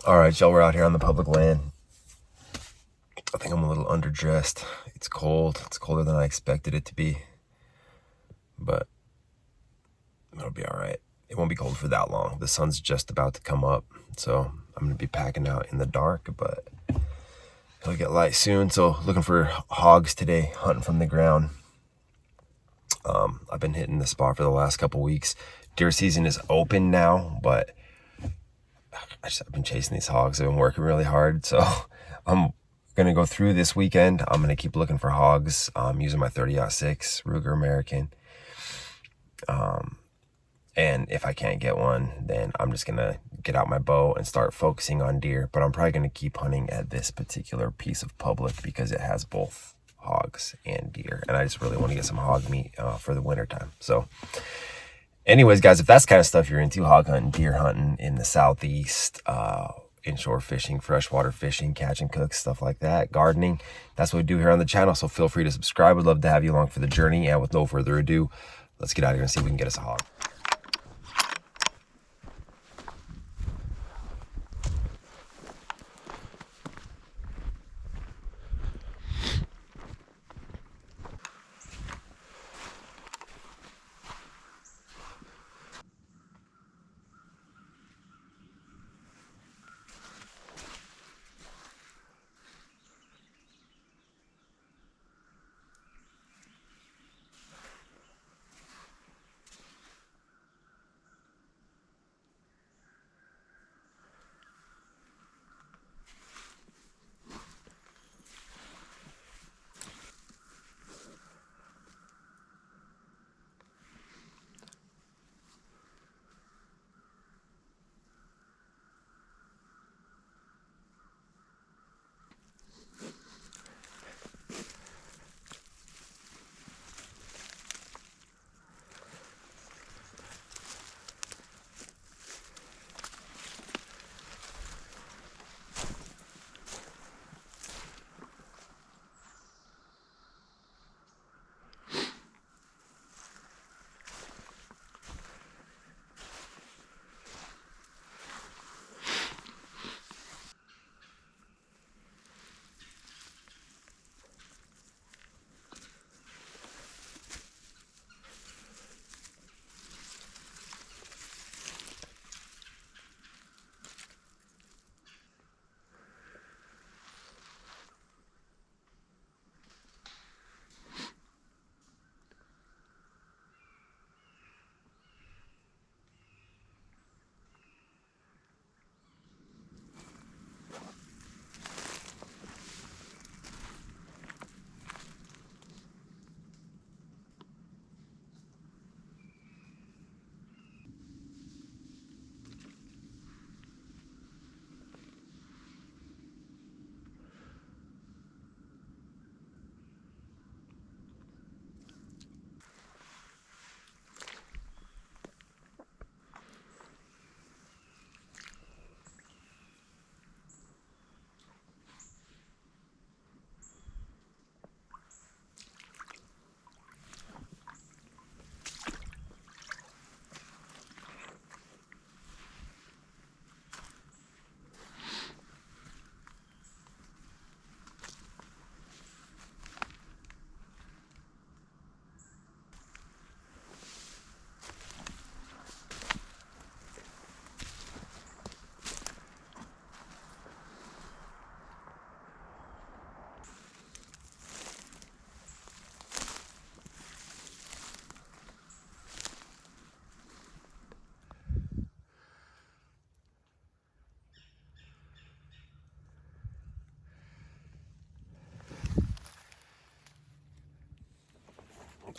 All right, y'all, we're out here on the public land. I think I'm a little underdressed. It's cold. It's colder than I expected it to be, but it'll be all right. It won't be cold for that long. The sun's just about to come up, so I'm gonna be packing out in the dark, but it'll get light soon. So looking for hogs today, hunting from the ground. I've been hitting the spot for the last couple weeks. Deer season is open now, but I've been chasing these hogs. I've been working really hard, so I'm gonna go through this weekend. I'm gonna keep looking for hogs. Using my 30-06 Ruger American. And if I can't get one, then I'm just gonna get out my bow and start focusing on deer. But I'm probably gonna keep hunting at this particular piece of public because it has both hogs and deer, and I just really want to get some hog meat for the winter time. So anyways, guys, if that's kind of stuff you're into, hog hunting, deer hunting in the southeast, inshore fishing, freshwater fishing, catch and cook, stuff like that, gardening, that's what we do here on the channel. So feel free to subscribe. We'd love to have you along for the journey. And with no further ado, let's get out here and see if we can get us a hog.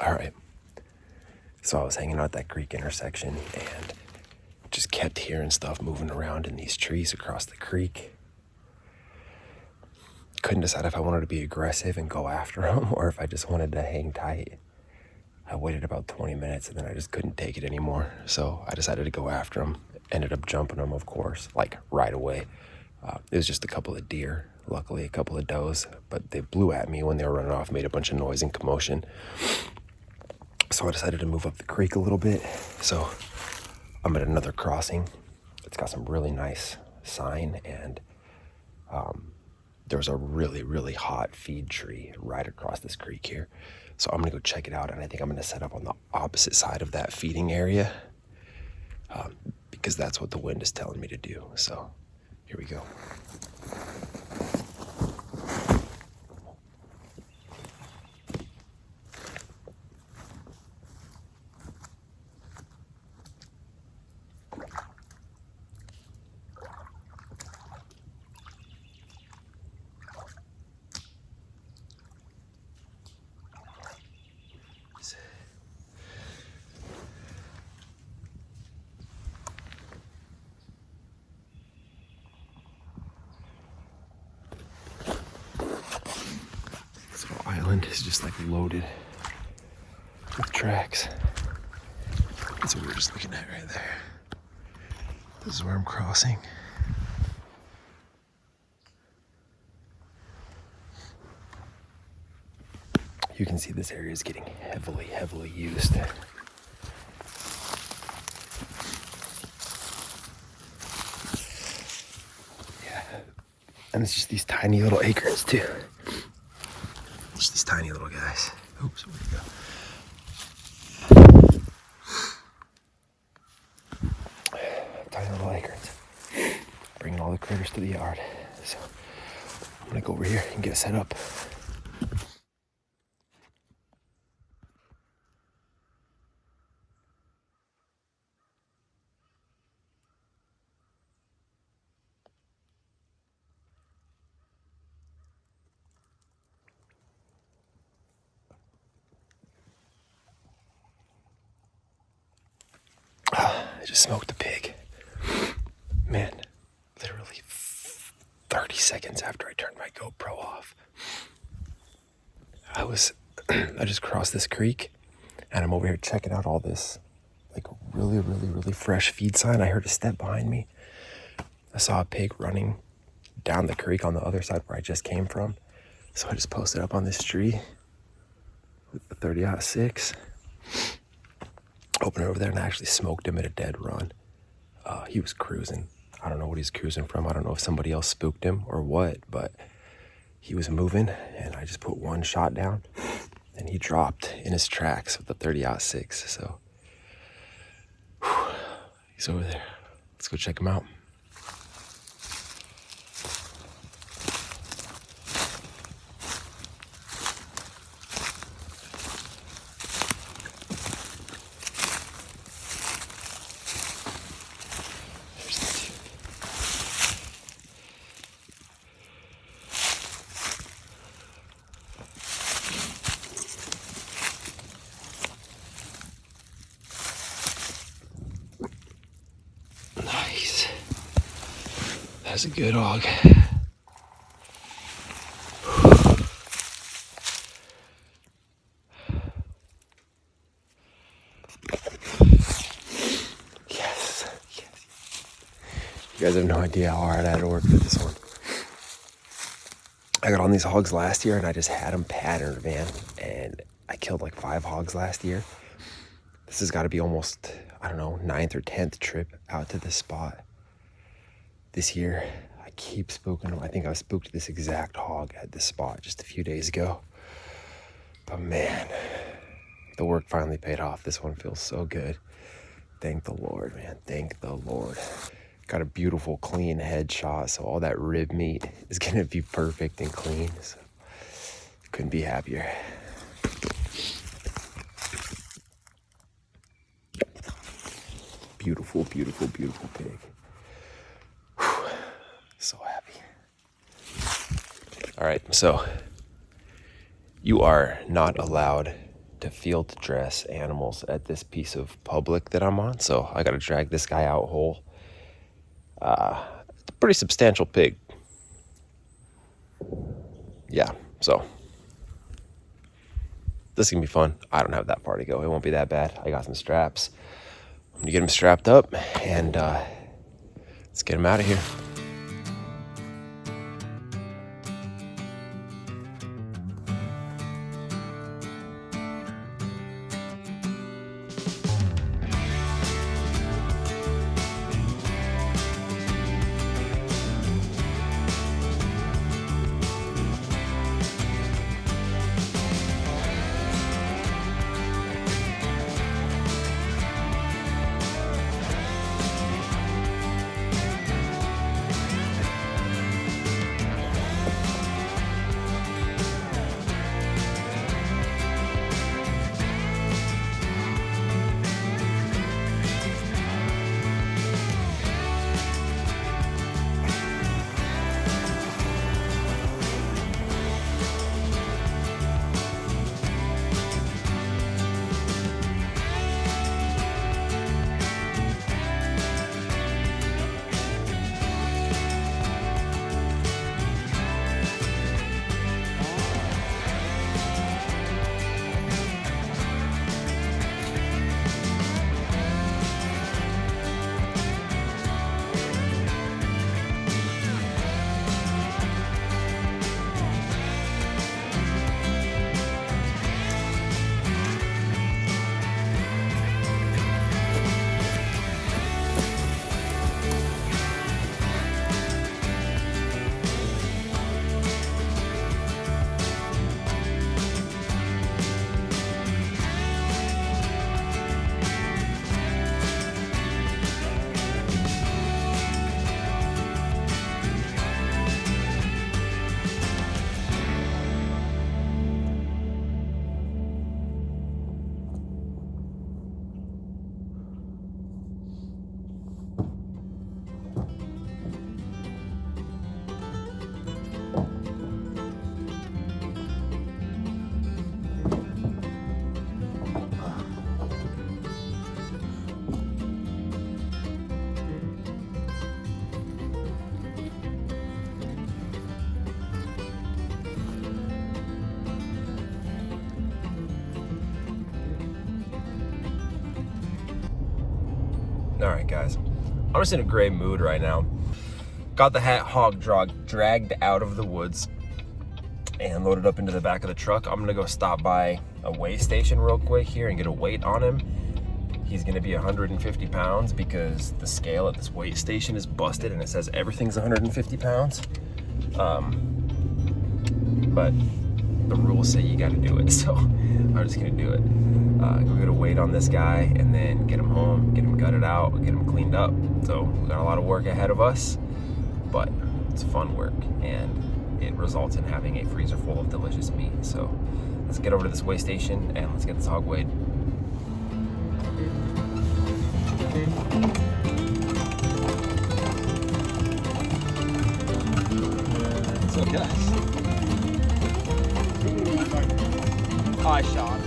All right, so I was hanging out at that creek intersection and just kept hearing stuff moving around in these trees across the creek. Couldn't decide if I wanted to be aggressive and go after them or if I just wanted to hang tight. I waited about 20 minutes and then I just couldn't take it anymore. So I decided to go after them. Ended up jumping them, of course, like right away. It was just a couple of deer, luckily a couple of does, but they blew at me when they were running off, made a bunch of noise and commotion. So I decided to move up the creek a little bit. So I'm at another crossing. It's got some really nice sign, and there's a really, really hot feed tree right across this creek here. So I'm gonna go check it out, and I think I'm gonna set up on the opposite side of that feeding area because that's what the wind is telling me to do. So here we go. Island is just like loaded with tracks. That's what we were just looking at right there. This is where I'm crossing. You can see this area is getting heavily used. Yeah, and it's just these tiny little acres too. Just these tiny little guys. Oops, where'd it go? Tiny little acorns. Bringing all the critters to the yard. So I'm gonna go over here and get set up. I just smoked a pig. Man, literally 30 seconds after I turned my GoPro off. I just crossed this creek and I'm over here checking out all this like really fresh feed sign. I heard a step behind me. I saw a pig running down the creek on the other side where I just came from. So I just posted up on this tree with the 30-06. Opened it over there and I actually smoked him at a dead run. He was cruising. I don't know what he's cruising from. I don't know if somebody else spooked him or what, but he was moving and I just put one shot down and he dropped in his tracks with the 30-06. So he's over there. Let's go check him out. Nice. That's a good hog. Yes. You guys have no idea how hard I had to work for this one. I got on these hogs last year and I just had them patterned, man. And I killed like 5 hogs last year. This has got to be almost, I don't know, 9th or 10th trip out to this spot. This year, I keep spooking them. I think I spooked this exact hog at this spot just a few days ago. But man, the work finally paid off. This one feels so good. Thank the Lord, man. Thank the Lord. Got a beautiful, clean headshot, so all that rib meat is gonna be perfect and clean. So couldn't be happier. Beautiful, beautiful, beautiful pig. Whew. So happy. All right, so you are not allowed to field dress animals at this piece of public that I'm on. So I got to drag this guy out whole. It's a pretty substantial pig. Yeah, so this is gonna be fun. I don't have that far to go. It won't be that bad. I got some straps. I'm gonna get him strapped up and let's get him out of here. All right, guys, I'm just in a great mood right now. Got the hog dragged out of the woods and loaded up into the back of the truck. I'm gonna go stop by a weigh station real quick here and get a weight on him. He's gonna be 150 pounds because the scale at this weight station is busted and it says everything's 150 pounds. But the rules say you gotta do it, so I'm just gonna do it. Go get a weight on this guy and then get him home, get him gutted out, get him cleaned up. So we got a lot of work ahead of us, but it's fun work and it results in having a freezer full of delicious meat. So let's get over to this weigh station and let's get this hog weighed. What's up, guys? Hi, Sean.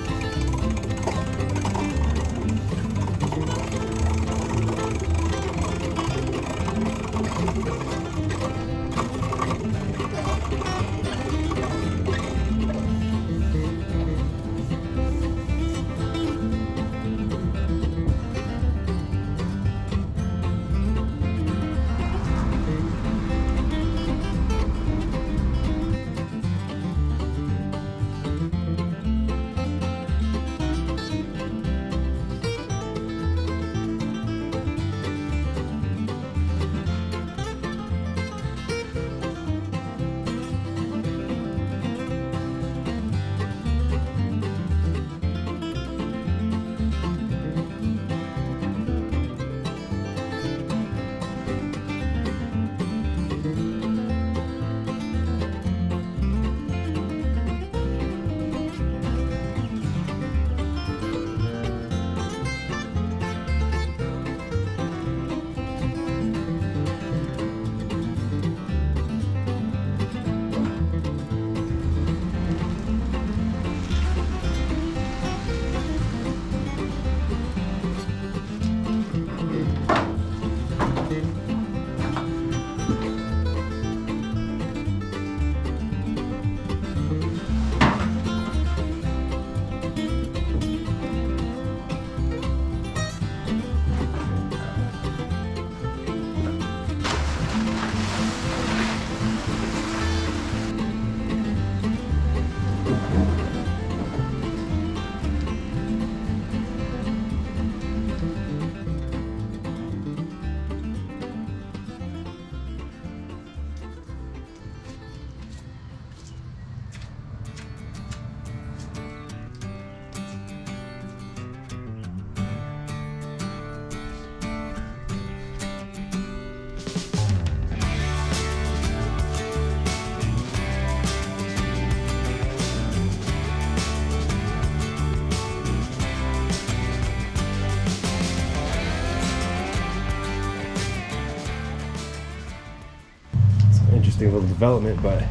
Interesting little development, but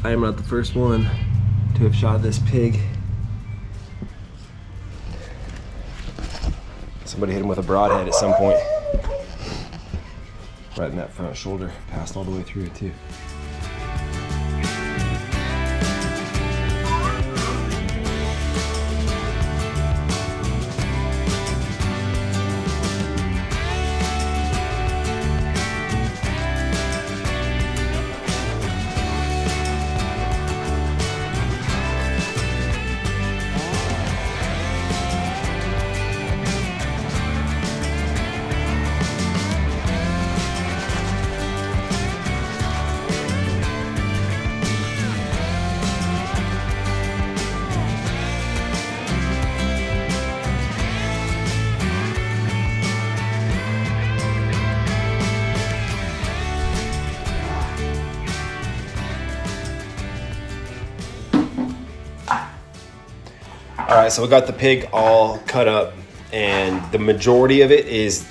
I am not the first one to have shot this pig. Somebody hit him with a broadhead at some point. Right in that front shoulder, passed all the way through it too. All right, so we got the pig all cut up, and the majority of it is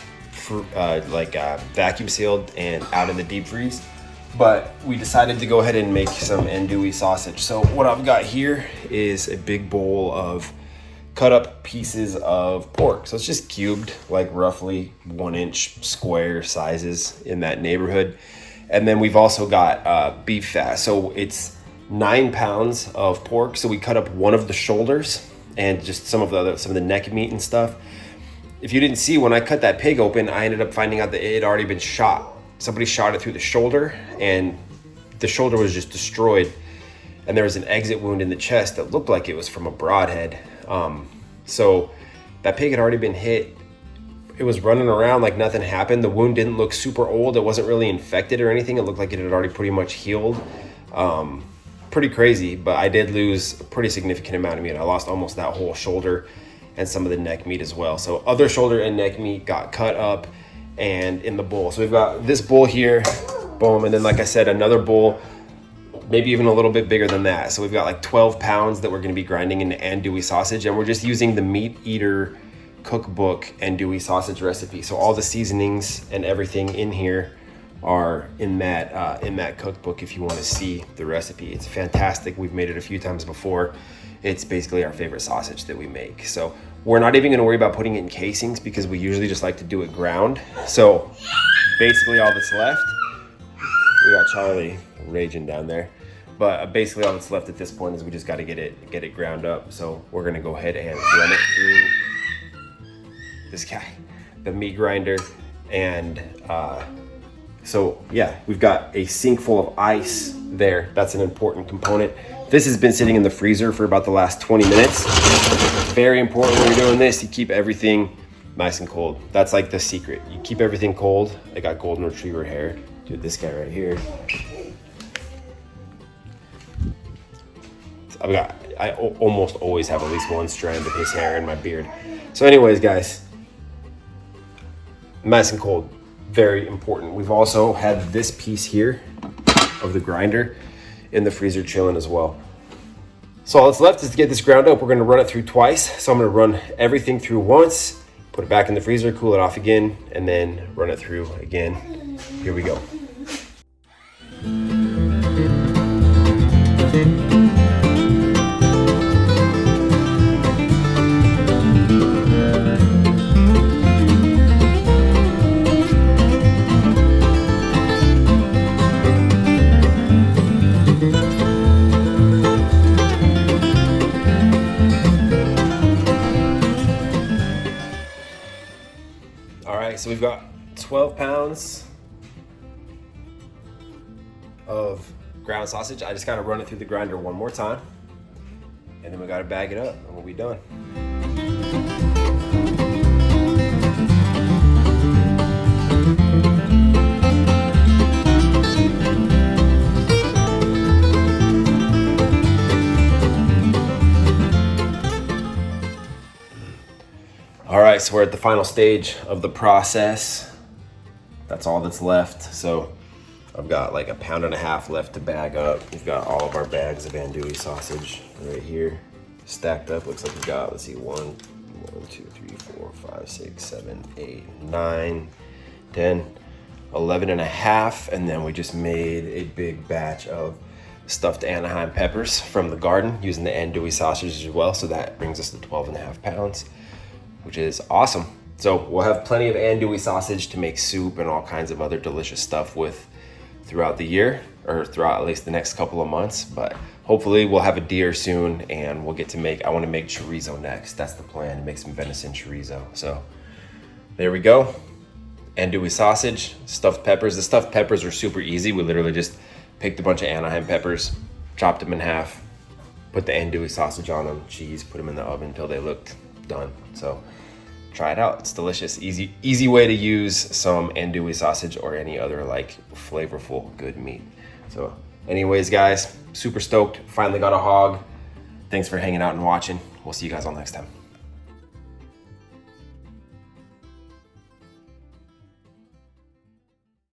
vacuum sealed and out in the deep freeze. But we decided to go ahead and make some andouille sausage. So what I've got here is a big bowl of cut up pieces of pork. So it's just cubed, like roughly 1-inch square sizes in that neighborhood. And then we've also got beef fat. So it's 9 pounds of pork. So we cut up one of the shoulders and just some of the neck meat and stuff. if you didn't see, when I cut that pig open, I ended up finding out that it had already been shot. Somebody shot it through the shoulder, and the shoulder was just destroyed. And there was an exit wound in the chest that looked like it was from a broadhead. So that pig had already been hit. It was running around like nothing happened. The wound didn't look super old. It wasn't really infected or anything. It looked like it had already pretty much healed. Pretty crazy, but I did lose a pretty significant amount of meat. I lost almost that whole shoulder and some of the neck meat as well. So other shoulder and neck meat got cut up and in the bowl. So we've got this bowl here, boom, and then like I said, another bowl, maybe even a little bit bigger than that. So we've got like 12 pounds that we're gonna be grinding into andouille sausage, and we're just using the Meat Eater cookbook andouille sausage recipe. So all the seasonings and everything in here are in that cookbook if you want to see the recipe. It's fantastic. We've made it a few times before. It's basically our favorite sausage that we make. So we're not even going to worry about putting it in casings because we usually just like to do it ground. So basically all that's left, we got Charlie raging down there, but basically all that's left at this point is we just got to get it ground up. So we're going to go ahead and run it through this guy, the meat grinder. And so yeah, we've got a sink full of ice there. That's an important component. This has been sitting in the freezer for about the last 20 minutes. Very important when you're doing this, you keep everything nice and cold. That's like the secret. You keep everything cold. I got golden retriever hair. Dude, this guy right here. I almost always have at least one strand of his hair in my beard. So anyways, guys, nice and cold. Very important. We've also had this piece here of the grinder in the freezer chilling as well. So all that's left is to get this ground up. We're going to run it through twice. So I'm going to run everything through once, put it back in the freezer, cool it off again, and then run it through again. Here we go. So we've got 12 pounds of ground sausage. I just gotta run it through the grinder one more time, and then we gotta bag it up and we'll be done. All right, so we're at the final stage of the process. That's all that's left. So I've got like 1.5 pounds left to bag up. We've got all of our bags of andouille sausage right here stacked up. Looks like we've got, let's see, 1, 2, 3, 4, 5, 6, 7, 8, 9, 10, 11.5. And then we just made a big batch of stuffed Anaheim peppers from the garden using the andouille sausage as well. So that brings us to 12.5 pounds. Which is awesome. So we'll have plenty of andouille sausage to make soup and all kinds of other delicious stuff with throughout the year, or throughout at least the next couple of months. But hopefully we'll have a deer soon, and we'll get to make, I want to make chorizo next. That's the plan, to make some venison chorizo. So there we go. Andouille sausage, stuffed peppers. The stuffed peppers are super easy. We literally just picked a bunch of Anaheim peppers, chopped them in half, put the andouille sausage on them, cheese, put them in the oven until they looked done. So try it out. It's delicious. Easy way to use some andouille sausage or any other like flavorful good meat. So anyways, guys, super stoked. Finally got a hog. Thanks for hanging out and watching. We'll see you guys all next time.